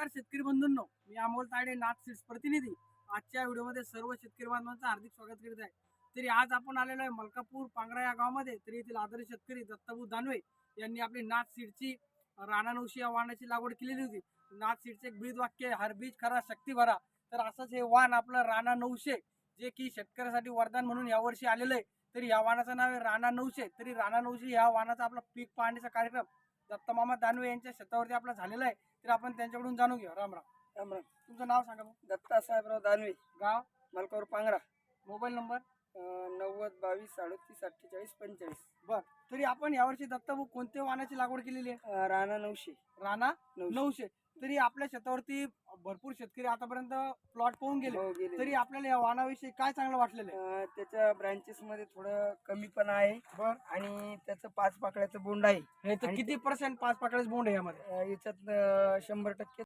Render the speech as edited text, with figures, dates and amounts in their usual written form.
नमस्कार शेतकरी बंधूंनो, मी अमोल ताडे नाथ सीड्स प्रतिनिधी. आजच्या व्हिडिओमध्ये सर्व शेतकरी बांधवांचं हार्दिक स्वागत करीत आहे. तरी आज आपण आलेलो आहे मलकापूर पांगरा या गावामध्ये. तरी येथील आदर्श शेतकरी दत्ताभाऊ दानवे यांनी आपली नाथ सीडची राणा 900 या वाहनाची लागवड केलेली होती. नाथ सीडचे एक ब्रीद वाक्य हर बीज खरा शक्ती भरा. तर असंच हे वाहन आपलं राणा 900 जे की शेतकऱ्यासाठी वरदान म्हणून यावर्षी आलेलं आहे. तरी या वाहनाचं नाव आहे राणा 900. तरी राणा 900 या वाहनाचा आपला पीक पाहण्याचा कार्यक्रम दत्तमामा दानवे यांच्या शेतावरती आपला झालेला आहे. तर आपण त्यांच्याकडून जाणून घेऊ. राम राम. राम राम. तुमचं नाव सांगा. दत्ता साहेबराव दानवे, गाव, मलकापूर पांगरा. Mobile number. 90 22 38 48 45. बर. तरी आपण यावर्षी दत्ताभाऊ कोणत्या वाहनाची लागवड केलेली आहे? राणा 900. राणा 900. तरी आपल्या शेतावरती भरपूर शेतकरी आतापर्यंत प्लॉट पाहून गेले. हो, गेले. तरी आपल्याला या वाहनाविषयी काय चांगलं वाटलेलं आहे? त्याच्या ब्रांचेस मध्ये थोडं कमीपणा आहे. बर. आणि त्याचं 5 पाकळ्याचं बोंड आहे. हे तर आणि किती % 5 पाकळ्याच बोंड आहे यामध्ये? याच्यात 100%